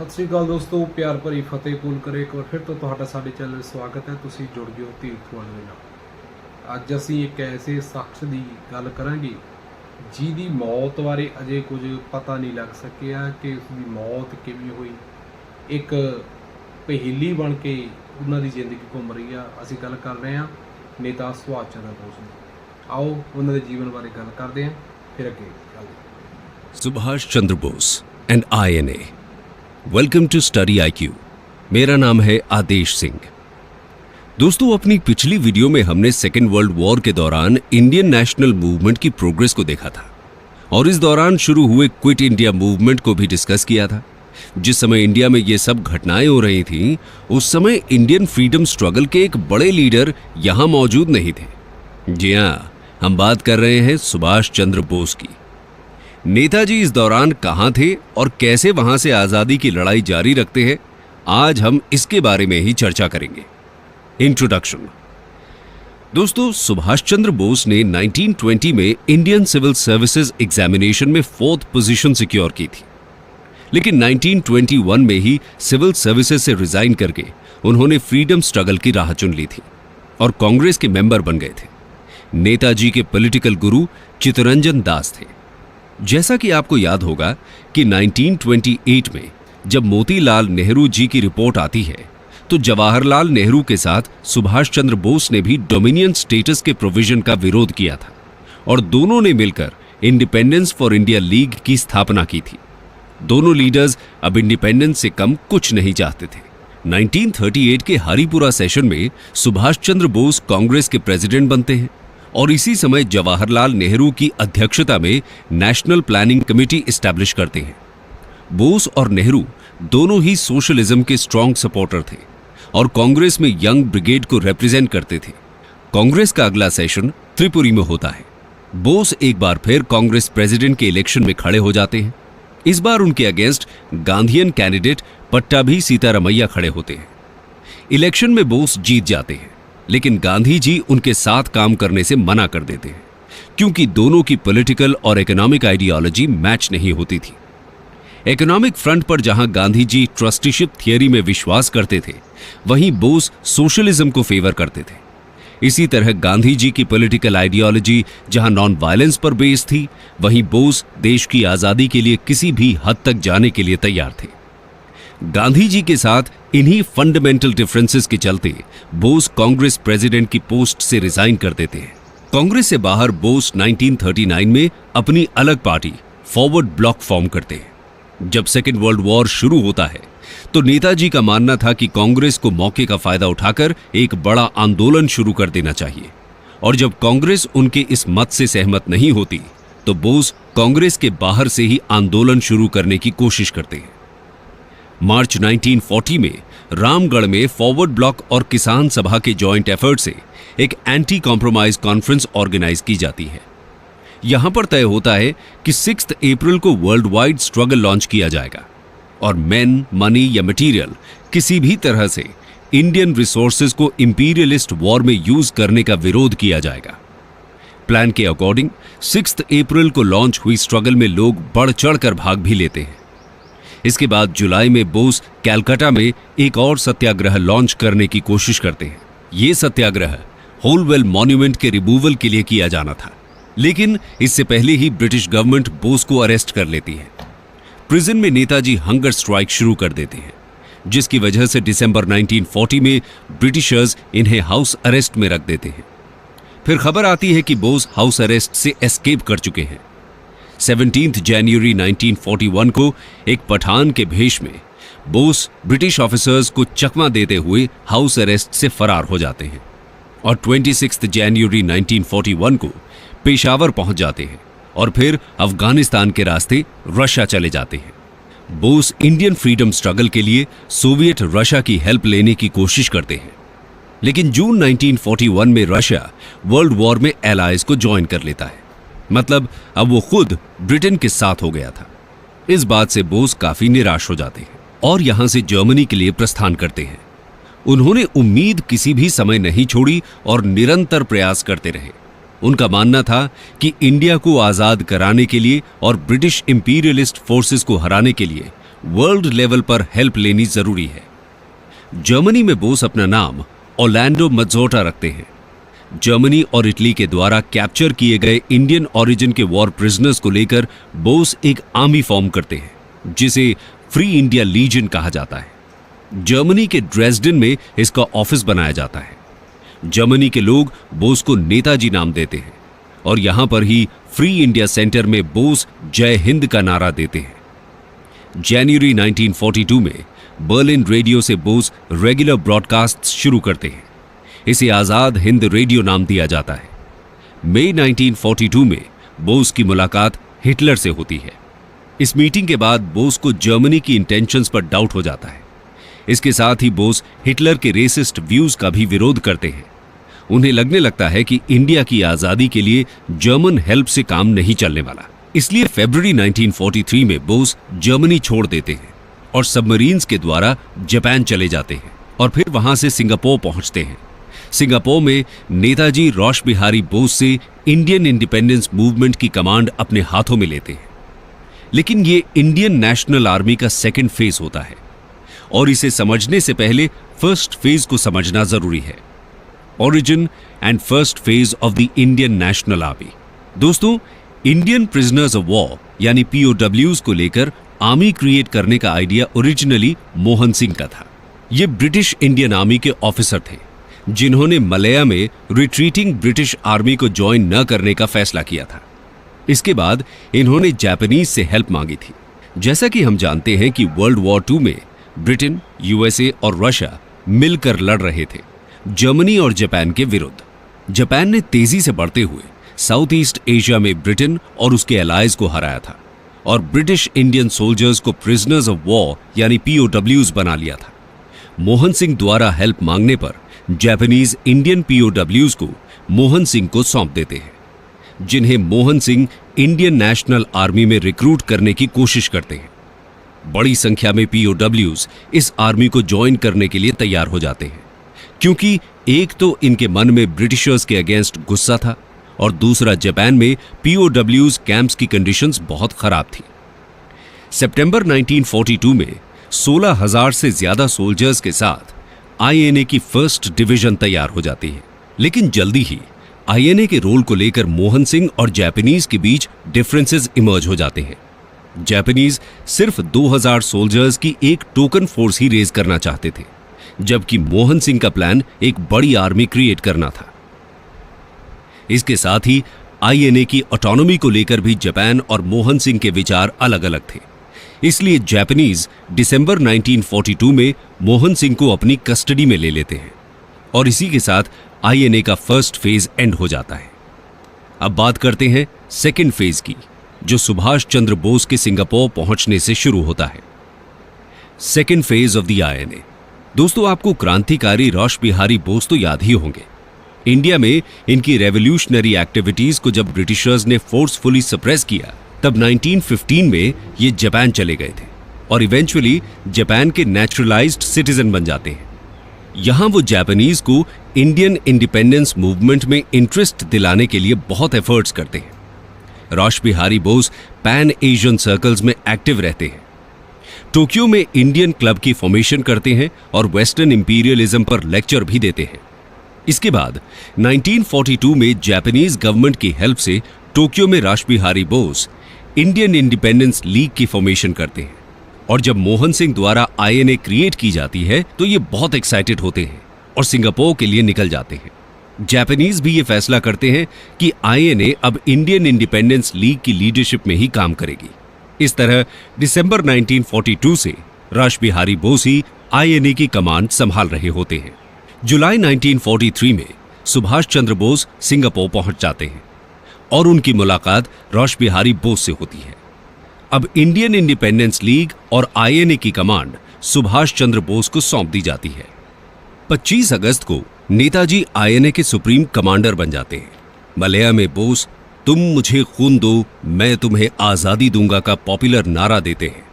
सत श्री अकाल दोस्तों, प्यार भरी फतेह कूल करे। एक बार फिर तो तुहाडा साडे चैनल स्वागत है। तुसीं जुड़ गए हो तीर्थवाल दे नाल। अज असीं एक ऐसे शख्स की गल करांगे जिहदी मौत बारे अजे कुछ पता नहीं लग सकिया कि उसकी मौत किवें हुई। एक पहेली बन के उन्हां दी जिंदगी घुम रही है। असीं गल कर रहे हैं नेता सुभाष चंद्र बोस की। आओ उन्हां दे जीवन बारे गल करदे हां, फिर अगे गल। Subhash Chandra Bose and INA। Welcome to study IQ। मेरा नाम है आदेश सिंह। दोस्तों, अपनी पिछली वीडियो में हमने सेकेंड वर्ल्ड वॉर के दौरान इंडियन नेशनल मूवमेंट की प्रोग्रेस को देखा था और इस दौरान शुरू हुए क्विट इंडिया मूवमेंट को भी डिस्कस किया था। जिस समय इंडिया में ये सब घटनाएं हो रही थीं, उस समय इंडियन फ्रीडम स्ट्रगल के एक बड़े लीडर यहां मौजूद नहीं थे। जी हां, हम बात कर रहे हैं सुभाष चंद्र बोस की। नेताजी इस दौरान कहां थे और कैसे वहां से आजादी की लड़ाई जारी रखते हैं, आज हम इसके बारे में ही चर्चा करेंगे। इंट्रोडक्शन। दोस्तों, सुभाष चंद्र बोस ने 1920 में इंडियन सिविल सर्विसेज एग्जामिनेशन में 4th पोजीशन सिक्योर की थी, लेकिन 1921 में ही सिविल सर्विसेज से रिजाइन करके उन्होंने फ्रीडम स्ट्रगल की राह चुन ली थी और कांग्रेस के मेंबर बन गए थे। नेताजी के पॉलिटिकल गुरु चित्तरंजन दास थे। जैसा कि आपको याद होगा कि 1928 में जब मोतीलाल नेहरू जी की रिपोर्ट आती है, तो जवाहरलाल नेहरू के साथ सुभाष चंद्र बोस ने भी डोमिनियन स्टेटस के प्रोविजन का विरोध किया था और दोनों ने मिलकर इंडिपेंडेंस फॉर इंडिया लीग की स्थापना की थी। दोनों लीडर्स अब इंडिपेंडेंस से कम कुछ नहीं चाहते थे। 1938 के हरिपुरा सेशन में सुभाष चंद्र बोस कांग्रेस के प्रेसिडेंट बनते हैं और इसी समय जवाहरलाल नेहरू की अध्यक्षता में नेशनल प्लानिंग कमेटी एस्टैब्लिश करते हैं। बोस और नेहरू दोनों ही सोशलिज्म के स्ट्रॉन्ग सपोर्टर थे और कांग्रेस में यंग ब्रिगेड को रिप्रेजेंट करते थे। कांग्रेस का अगला सेशन त्रिपुरी में होता है। बोस एक बार फिर कांग्रेस प्रेसिडेंट के इलेक्शन में खड़े हो जाते हैं। इस बार उनके against Gandhian candidate Pattabhi Sitaramayya खड़े होते हैं। इलेक्शन में बोस जीत जाते हैं, लेकिन गांधी जी उनके साथ काम करने से मना कर देते हैं क्योंकि दोनों की पॉलिटिकल और इकोनॉमिक आइडियोलॉजी मैच नहीं होती थी। इकोनॉमिक फ्रंट पर जहां गांधी जी ट्रस्टीशिप थियरी में विश्वास करते थे, वहीं बोस सोशलिज्म को फेवर करते थे। इसी तरह गांधी जी की पॉलिटिकल आइडियोलॉजी जहां नॉन वायलेंस पर बेस थी, वहीं बोस देश की आजादी के लिए किसी भी हद तक जाने के लिए तैयार थे। गांधी जी के साथ इन्हीं फंडामेंटल डिफरेंसेस के चलते बोस कांग्रेस प्रेसिडेंट की पोस्ट से रिजाइन कर देते हैं। कांग्रेस से बाहर बोस 1939 में अपनी अलग पार्टी फॉरवर्ड ब्लॉक फॉर्म करते हैं। जब सेकेंड वर्ल्ड वॉर शुरू होता है, तो नेताजी का मानना था कि कांग्रेस को मौके का फायदा उठाकर एक बड़ा आंदोलन शुरू कर देना चाहिए और जब कांग्रेस उनके इस मत से सहमत नहीं होती, तो बोस कांग्रेस के बाहर से ही आंदोलन शुरू करने की कोशिश करते हैं। मार्च 1940 में रामगढ़ में फॉरवर्ड ब्लॉक और किसान सभा के जॉइंट एफर्ट से एक एंटी कॉम्प्रोमाइज कॉन्फ्रेंस ऑर्गेनाइज की जाती है। यहां पर तय होता है कि 6 अप्रैल को वर्ल्ड वाइड स्ट्रगल लॉन्च किया जाएगा और मैन, मनी या मटेरियल किसी भी तरह से इंडियन रिसोर्सेज को इंपीरियलिस्ट वॉर में यूज करने का विरोध किया जाएगा। प्लान के अकॉर्डिंग 6 अप्रैल को लॉन्च हुई स्ट्रगल में लोग बढ़ चढ़कर भाग भी लेते हैं। इसके बाद जुलाई में बोस कैलकाटा में एक और सत्याग्रह लॉन्च करने की कोशिश करते हैं। यह सत्याग्रह होलवेल मॉन्यूमेंट के रिमूवल के लिए किया जाना था, लेकिन इससे पहले ही ब्रिटिश गवर्नमेंट बोस को अरेस्ट कर लेती है। प्रिजन में नेताजी हंगर स्ट्राइक शुरू कर देते हैं, जिसकी वजह से दिसंबर 1940 में ब्रिटिशर्स इन्हें हाउस अरेस्ट में रख देते हैं। फिर खबर आती है कि बोस हाउस अरेस्ट से एस्केप कर चुके हैं। 17 जनवरी 1941 को एक पठान के भेष में बोस ब्रिटिश ऑफिसर्स को चकमा देते हुए हाउस अरेस्ट से फरार हो जाते हैं और 26 जनवरी 1941 को पेशावर पहुंच जाते हैं और फिर अफगानिस्तान के रास्ते रशिया चले जाते हैं। बोस इंडियन फ्रीडम स्ट्रगल के लिए सोवियत रशिया की हेल्प लेने की कोशिश करते हैं, लेकिन जून 1941 में रशिया वर्ल्ड वॉर में एलाइज को ज्वाइन कर लेता है। मतलब अब वो खुद ब्रिटेन के साथ हो गया था। इस बात से बोस काफी निराश हो जाते हैं और यहां से जर्मनी के लिए प्रस्थान करते हैं। उन्होंने उम्मीद किसी भी समय नहीं छोड़ी और निरंतर प्रयास करते रहे। उनका मानना था कि इंडिया को आजाद कराने के लिए और ब्रिटिश इंपीरियलिस्ट फोर्सेस को हराने के लिए वर्ल्ड लेवल पर हेल्प लेनी जरूरी है। जर्मनी में बोस अपना नाम ऑर्लैंडो मज्जोटा रखते हैं। जर्मनी और इटली के द्वारा कैप्चर किए गए इंडियन ओरिजिन के वॉर प्रिजनर्स को लेकर बोस एक आर्मी फॉर्म करते हैं जिसे फ्री इंडिया लीजन कहा जाता है। जर्मनी के ड्रेसडन में इसका ऑफिस बनाया जाता है। जर्मनी के लोग बोस को नेताजी नाम देते हैं और यहां पर ही फ्री इंडिया सेंटर में बोस जय हिंद का नारा देते हैं। जनवरी 1942 में बर्लिन रेडियो से बोस रेगुलर ब्रॉडकास्ट शुरू करते हैं। इसे आजाद हिंद रेडियो नाम दिया जाता है। मई 1942 में बोस की मुलाकात हिटलर से होती है। इस मीटिंग के बाद बोस को जर्मनी की इंटेंशंस पर डाउट हो जाता है। इसके साथ ही बोस हिटलर के रेसिस्ट व्यूज का भी विरोध करते हैं। उन्हें लगने लगता है कि इंडिया की आजादी के लिए जर्मन हेल्प से काम नहीं चलने वाला। इसलिए फरवरी 1943 में बोस जर्मनी छोड़ देते हैं और सबमरीन्स के द्वारा जापान चले जाते हैं और फिर वहां से सिंगापुर पहुंचते हैं। सिंगापुर में नेताजी रोश बिहारी बोस से इंडियन इंडिपेंडेंस मूवमेंट की कमांड अपने हाथों में लेते हैं। लेकिन ये इंडियन नेशनल आर्मी का सेकेंड फेज होता है और इसे समझने से पहले फर्स्ट फेज को समझना जरूरी है। Origin and first phase of the Indian national army. दोस्तों, इंडियन प्रिजनर्स ऑफ वॉर यानी POWs को लेकर आर्मी क्रिएट करने का आइडिया ओरिजिनली मोहन सिंह का था। ये ब्रिटिश इंडियन आर्मी के ऑफिसर थे जिन्होंने मलया में रिट्रीटिंग ब्रिटिश आर्मी को ज्वाइन न करने का फैसला किया था। इसके बाद इन्होंने जापानीज से हेल्प मांगी थी। जैसा कि हम जानते हैं कि वर्ल्ड वॉर 2 में ब्रिटेन, USA और रशिया मिलकर लड़ रहे थे जर्मनी और जापान के विरुद्ध। जापान ने तेजी से बढ़ते हुए साउथ ईस्ट एशिया में ब्रिटेन और उसके एलाइज को हराया था और ब्रिटिश इंडियन सोल्जर्स को प्रिजनर्स ऑफ वॉर यानी POWs बना लिया था। मोहन सिंह द्वारा हेल्प मांगने पर जापानीज इंडियन POWs को मोहन सिंह को सौंप देते हैं, जिन्हें Mohan Singh Indian national army में रिक्रूट करने की कोशिश करते हैं। बड़ी संख्या में POWs इस आर्मी को ज्वाइन करने के लिए तैयार हो जाते हैं, क्योंकि एक तो इनके मन में ब्रिटिशर्स के अगेंस्ट गुस्सा था और दूसरा जापान में POWs कैंप्स की कंडीशंस बहुत खराब थी। सितंबर 1942 में 16,000 से ज्यादा सोल्जर्स के साथ INA की फर्स्ट डिवीजन तैयार हो जाती है। लेकिन जल्दी ही INA के रोल को लेकर मोहन सिंह और जापानीज के बीच डिफरेंसेस इमर्ज हो जाते हैं। जापानीज सिर्फ 2000 सोल्जर्स की एक टोकन फोर्स ही रेज करना चाहते थे, जबकि मोहन सिंह का प्लान एक बड़ी आर्मी क्रिएट करना था। इसके साथ ही INA की ऑटोनॉमी को लेकर भी जापान और मोहन सिंह के विचार अलग अलग थे। इसलिए जापानीज दिसंबर 1942 में मोहन सिंह को अपनी कस्टडी में ले लेते हैं और इसी के साथ INA का फर्स्ट फेज एंड हो जाता है। अब बात करते हैं सेकेंड फेज की, जो सुभाष चंद्र बोस के सिंगापुर पहुंचने से शुरू होता है। Second phase of the INA। दोस्तों, आपको क्रांतिकारी रोश बिहारी बोस तो याद ही होंगे। इंडिया में इनकी रेवोल्यूशनरी एक्टिविटीज को जब ब्रिटिशर्स ने फोर्सफुली सप्रेस किया, तब 1915 में ये जापान चले गए थे और इवेंचुअली जापान के नेचुरलाइज्ड सिटीजन बन जाते हैं। यहां वो जापानीज को इंडियन इंडिपेंडेंस मूवमेंट में इंटरेस्ट दिलाने के लिए बहुत एफर्ट्स करते हैं। Rash Behari Bose pan Asian circles में एक्टिव रहते हैं। टोक्यो में इंडियन क्लब की फॉर्मेशन करते हैं और वेस्टर्न इंपीरियलिज्म पर लेक्चर भी देते हैं। इसके बाद 1942 में जापानीज गवर्नमेंट की हेल्प से टोक्यो में Rash Behari Bose Indian independence league की फॉर्मेशन करते हैं और जब मोहन सिंह द्वारा INA क्रिएट की जाती है तो ये बहुत एक्साइटेड होते हैं और सिंगापुर के लिए निकल जाते हैं। जापानीज भी ये फैसला करते हैं कि INA अब इंडियन इंडिपेंडेंस लीग की लीडरशिप में ही काम करेगी। इस तरह दिसंबर 1942 से रोश बिहारी बोस ही INA की कमांड संभाल रहे होते हैं। जुलाई 1943 में सुभाष चंद्र बोस सिंगापुर पहुंच जाते हैं और उनकी मुलाकात रोश बिहारी बोस से होती है। अब इंडियन इंडिपेंडेंस लीग और INA की कमांड सुभाष चंद्र बोस को सौंप दी जाती है। 25 अगस्त को नेताजी INA के सुप्रीम कमांडर बन जाते हैं। मलया में बोस तुम मुझे खून दो, मैं तुम्हें आजादी दूंगा का पॉपुलर नारा देते हैं।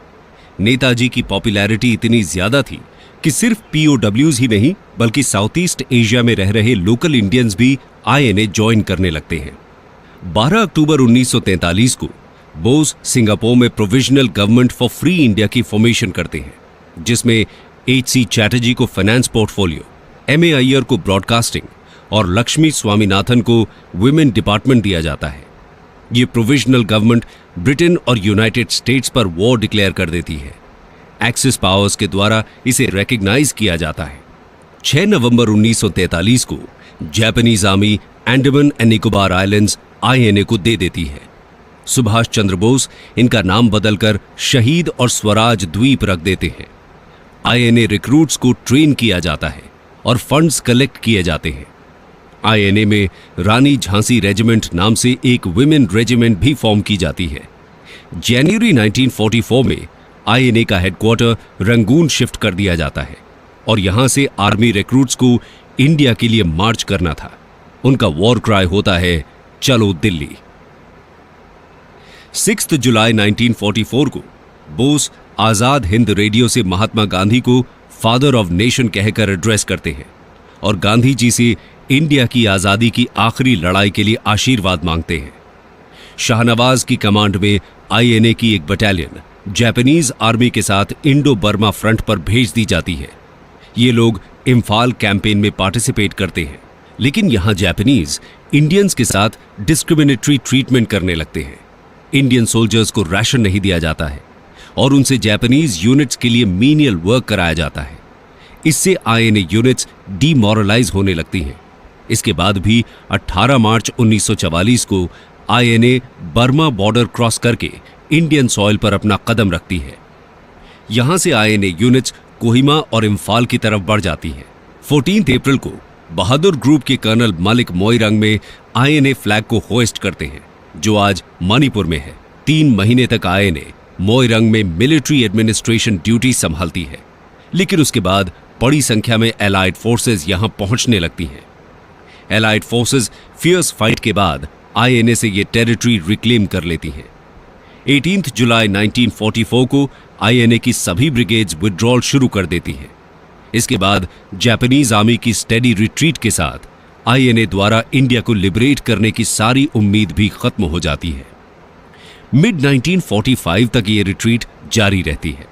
नेताजी की पॉपुलैरिटी इतनी ज्यादा थी कि सिर्फ POWs ही नहीं बल्कि साउथ ईस्ट एशिया में रह रहे लोकल इंडियंस भी INA ज्वाइन करने लगते हैं। 12 अक्टूबर 1943 को बोस सिंगापुर में provisional government for free India की फॉर्मेशन करते हैं, जिसमें H.C. चैटर्जी को फाइनेंस पोर्टफोलियो, M.A. अय्यर को ब्रॉडकास्टिंग और लक्ष्मी स्वामीनाथन को वुमेन डिपार्टमेंट दिया जाता है। ये प्रोविजनल गवर्नमेंट ब्रिटेन और यूनाइटेड स्टेट्स पर वॉर डिक्लेयर कर देती है। एक्सिस पावर्स के द्वारा इसे रिकॉग्नाइज किया जाता है। 6 नवंबर 1943 को Japanese army Andaman and Nicobar islands INA को दे देती है। सुभाष चंद्र बोस इनका नाम बदलकर शहीद और स्वराज द्वीप रख देते हैं। INA रिक्रूट्स को ट्रेन किया जाता है और फंड्स कलेक्ट किए जाते हैं। INA में रानी झांसी रेजिमेंट नाम से एक वुमेन रेजिमेंट भी फॉर्म की जाती है। जनवरी 1944 में INA का हेडक्वार्टर रंगून शिफ्ट कर दिया जाता है और यहां से आर्मी रिक्रूट्स को इंडिया के लिए मार्च करना था। उनका वॉर क्राई होता है, चलो दिल्ली। 6 जुलाई 1944 को बोस आजाद हिंद रेडियो से महात्मा गांधी को फादर ऑफ नेशन कहकर एड्रेस करते हैं और गांधी जी से इंडिया की आजादी की आखिरी लड़ाई के लिए आशीर्वाद मांगते हैं। शाहनवाज की कमांड में INA की एक बटालियन जापानीज आर्मी के साथ इंडो बर्मा फ्रंट पर भेज दी जाती है। ये लोग इम्फाल कैंपेन में पार्टिसिपेट करते हैं, लेकिन यहां जापानीज इंडियंस के साथ डिस्क्रिमिनेटरी ट्रीटमेंट करने लगते हैं। इंडियन सोल्जर्स को राशन नहीं दिया जाता है और उनसे जापानीज यूनिट्स के लिए मीनियल वर्क कराया जाता है। इससे INA यूनिट्स डीमोरलाइज होने लगती हैं। इसके बाद भी 18 मार्च 1944 को INA बर्मा बॉर्डर क्रॉस करके इंडियन सॉइल पर अपना कदम रखती है। यहां से INA यूनिट्स कोहिमा और इम्फाल की तरफ बढ़ जाती हैं। 14 अप्रैल को बहादुर ग्रुप के कर्नल मलिक मोइरंग में INA फ्लैग को होइस्ट करते हैं, जो आज मणिपुर में है। 3 महीने तक INA मोइरंग में मिलिट्री एडमिनिस्ट्रेशन ड्यूटी संभालती है, लेकिन उसके बाद बड़ी संख्या में एलाइड फोर्सेज यहां पहुंचने लगती हैं। एलाइड फोर्सेज फियर्स फाइट के बाद INA से ये टेरिटरी रिक्लेम कर लेती हैं। 18 जुलाई 1944 को INA की सभी ब्रिगेड्स विड्रॉल शुरू कर देती हैं। इसके बाद जापानीज आर्मी की स्टेडी रिट्रीट के साथ INA द्वारा इंडिया को लिबरेट करने की सारी उम्मीद भी खत्म हो जाती है। मिड 1945 तक ये रिट्रीट जारी रहती है।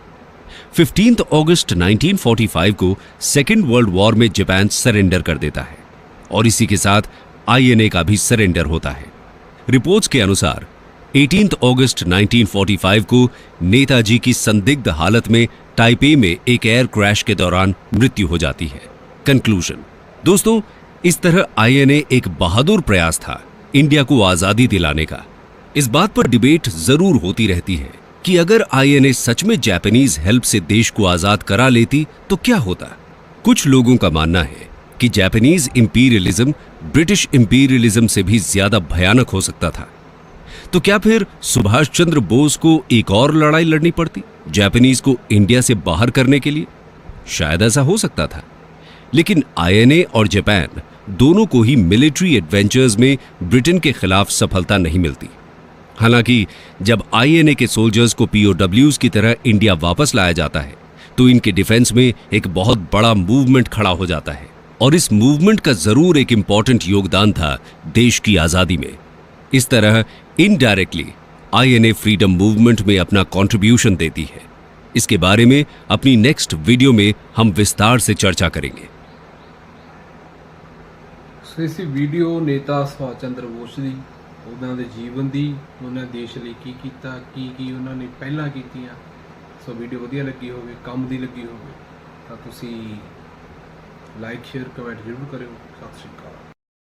15 अगस्त 1945 को सेकेंड वर्ल्ड वॉर में जापान सरेंडर कर देता है और इसी के साथ INA का भी सरेंडर होता है। रिपोर्ट्स के अनुसार 18 अगस्त 1945 को नेताजी की संदिग्ध हालत में ताइपे में एक एयर क्रैश के दौरान मृत्यु हो जाती है। कंक्लूजन दोस्तों, इस तरह INA एक बहादुर प्रयास था इंडिया को आजादी दिलाने का। इस बात पर डिबेट जरूर होती रहती है कि अगर INA सच में जापानीज हेल्प से देश को आजाद करा लेती तो क्या होता। कुछ लोगों का मानना है कि जापानीज इंपीरियलिज्म ब्रिटिश इंपीरियलिज्म से भी ज्यादा भयानक हो सकता था। तो क्या फिर सुभाष चंद्र बोस को एक और लड़ाई लड़नी पड़ती जापानीज को इंडिया से बाहर करने के लिए? शायद ऐसा हो सकता था, लेकिन INA और जापान दोनों को ही मिलिट्री एडवेंचर्स में ब्रिटेन के खिलाफ सफलता नहीं मिलती। हालांकि जब INA के सोल्जर्स को POWs की तरह इंडिया वापस लाया जाता है तो इनके डिफेंस में एक बहुत बड़ा मूवमेंट खड़ा हो जाता है और इस मूवमेंट का जरूर एक इंपॉर्टेंट योगदान था देश की आजादी में। इस तरह इनडायरेक्टली INA फ्रीडम मूवमेंट में अपना कंट्रीब्यूशन देती है। इसके बारे में अपनी नेक्स्ट वीडियो में हम विस्तार से चर्चा करेंगे। ਸੋ ਇਸ ਵੀਡੀਓ ਨੇਤਾ ਸੁਭਾਸ਼ ਚੰਦਰ ਬੋਸ ਦੀ, ਉਹਨਾਂ ਦੇ ਜੀਵਨ ਦੀ, ਉਹਨਾਂ ਨੇ ਦੇਸ਼ ਲਈ ਕੀ ਕੀਤਾ, ਕੀ ਉਹਨਾਂ ਨੇ ਪਹਿਲਾਂ ਕੀਤੀਆਂ। ਸੋ ਵੀਡੀਓ ਵਧੀਆ ਲੱਗੀ ਹੋਵੇ, ਕੰਮ ਦੀ ਲੱਗੀ ਹੋਵੇ ਤਾਂ ਤੁਸੀਂ ਲਾਈਕ ਸ਼ੇਅਰ ਕਮੈਂਟ ਜ਼ਰੂਰ ਕਰਿਓ। ਸਤਿ ਸ਼੍ਰੀ ਅਕਾਲ।